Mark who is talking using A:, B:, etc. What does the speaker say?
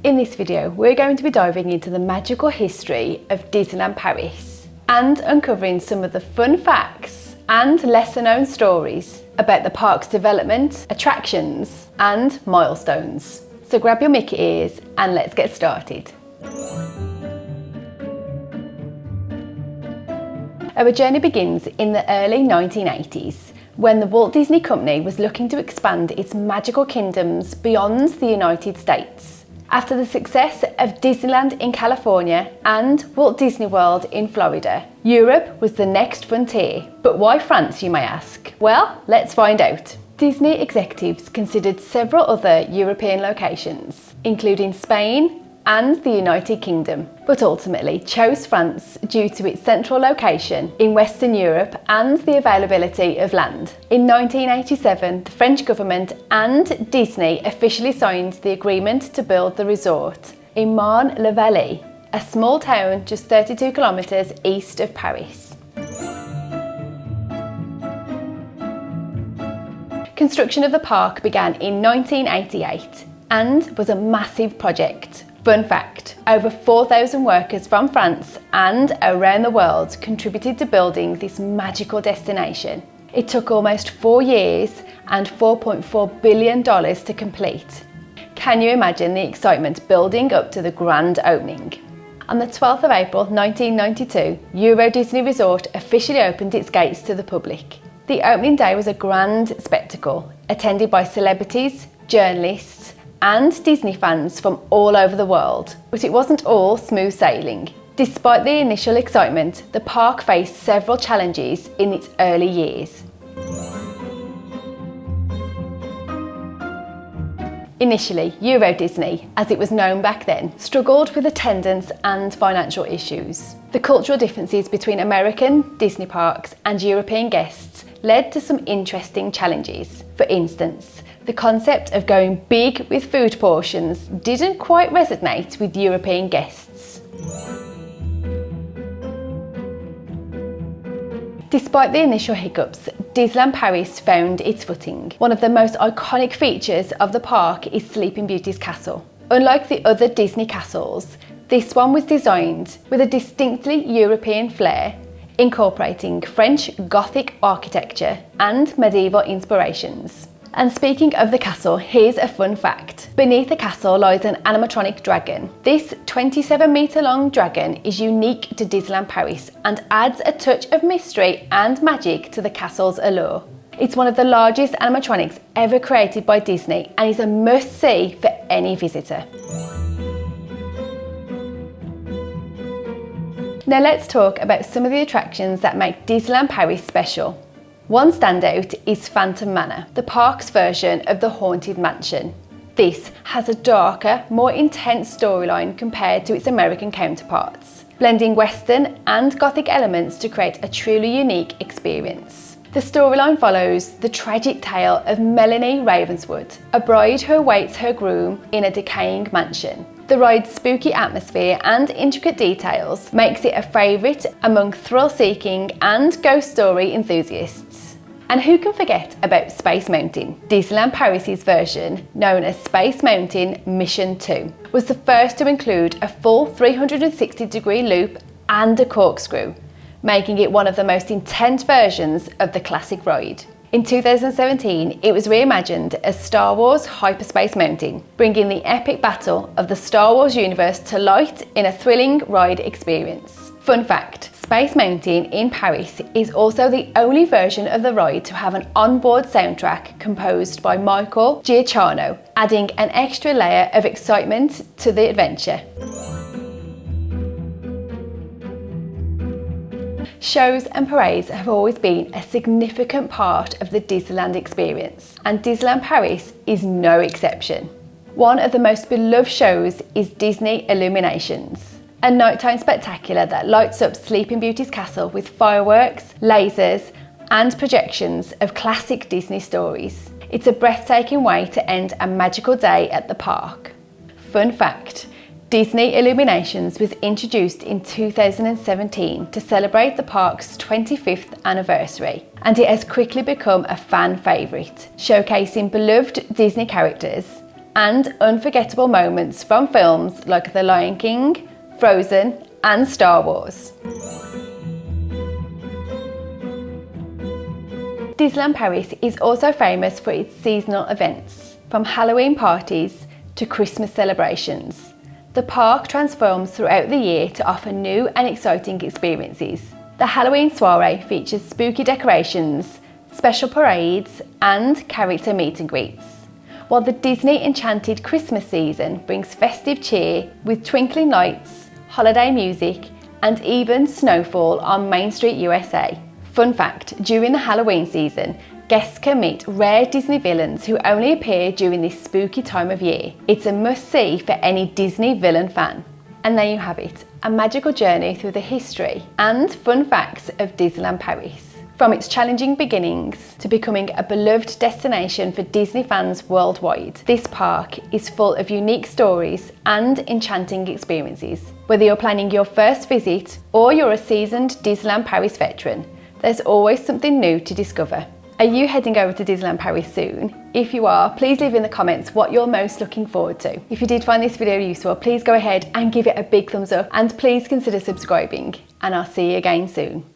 A: In this video, we're going to be diving into the magical history of Disneyland Paris and uncovering some of the fun facts and lesser known stories about the park's development, attractions and milestones. So grab your Mickey ears and let's get started. Our journey begins in the early 1980s when the Walt Disney Company was looking to expand its magical kingdoms beyond the United States. After the success of Disneyland in California and Walt Disney World in Florida, Europe was the next frontier. But why France, you may ask? Well, let's find out. Disney executives considered several other European locations, including Spain and the United Kingdom, but ultimately chose France due to its central location in Western Europe and the availability of land. In 1987, the French government and Disney officially signed the agreement to build the resort in Marne-la-Vallée, a small town just 32 kilometers east of Paris. Construction of the park began in 1988 and was a massive project. Fun fact, over 4,000 workers from France and around the world contributed to building this magical destination. It took almost 4 years and $4.4 billion to complete. Can you imagine the excitement building up to the grand opening? On the 12th of April 1992, Euro Disney Resort officially opened its gates to the public. The opening day was a grand spectacle, attended by celebrities, journalists, and Disney fans from all over the world. But it wasn't all smooth sailing. Despite the initial excitement, the park faced several challenges in its early years. Initially, Euro Disney, as it was known back then, struggled with attendance and financial issues. The cultural differences between American Disney parks and European guests led to some interesting challenges. For instance, the concept of going big with food portions didn't quite resonate with European guests. Despite the initial hiccups, Disneyland Paris found its footing. One of the most iconic features of the park is Sleeping Beauty's castle. Unlike the other Disney castles, this one was designed with a distinctly European flair, incorporating French Gothic architecture and medieval inspirations. And speaking of the castle, here's a fun fact. Beneath the castle lies an animatronic dragon. This 27-metre long dragon is unique to Disneyland Paris and adds a touch of mystery and magic to the castle's allure. It's one of the largest animatronics ever created by Disney and is a must-see for any visitor. Now let's talk about some of the attractions that make Disneyland Paris special. One standout is Phantom Manor, the park's version of the Haunted Mansion. This has a darker, more intense storyline compared to its American counterparts, blending Western and Gothic elements to create a truly unique experience. The storyline follows the tragic tale of Melanie Ravenswood, a bride who awaits her groom in a decaying mansion. The ride's spooky atmosphere and intricate details makes it a favourite among thrill-seeking and ghost story enthusiasts. And who can forget about Space Mountain? Disneyland Paris' version, known as Space Mountain Mission 2, was the first to include a full 360-degree loop and a corkscrew, making it one of the most intense versions of the classic ride. In 2017, it was reimagined as Star Wars Hyperspace Mountain, bringing the epic battle of the Star Wars universe to light in a thrilling ride experience. Fun fact, Space Mountain in Paris is also the only version of the ride to have an onboard soundtrack composed by Michael Giacchino, adding an extra layer of excitement to the adventure. Shows and parades have always been a significant part of the Disneyland experience, and Disneyland Paris is no exception. One of the most beloved shows is Disney Illuminations, a nighttime spectacular that lights up Sleeping Beauty's castle with fireworks, lasers, and projections of classic Disney stories. It's a breathtaking way to end a magical day at the park. Fun fact, Disney Illuminations was introduced in 2017 to celebrate the park's 25th anniversary, and it has quickly become a fan favourite, showcasing beloved Disney characters and unforgettable moments from films like The Lion King, Frozen, and Star Wars. Disneyland Paris is also famous for its seasonal events, from Halloween parties to Christmas celebrations. The park transforms throughout the year to offer new and exciting experiences. The Halloween soiree features spooky decorations, special parades, and character meet and greets, while the Disney Enchanted Christmas season brings festive cheer with twinkling lights, holiday music, and even snowfall on Main Street USA. Fun fact, during the Halloween season, guests can meet rare Disney villains who only appear during this spooky time of year. It's a must-see for any Disney villain fan. And there you have it, a magical journey through the history and fun facts of Disneyland Paris. From its challenging beginnings to becoming a beloved destination for Disney fans worldwide, this park is full of unique stories and enchanting experiences. Whether you're planning your first visit or you're a seasoned Disneyland Paris veteran, there's always something new to discover. Are you heading over to Disneyland Paris soon? If you are, please leave in the comments what you're most looking forward to. If you did find this video useful, please go ahead and give it a big thumbs up, and please consider subscribing, and I'll see you again soon.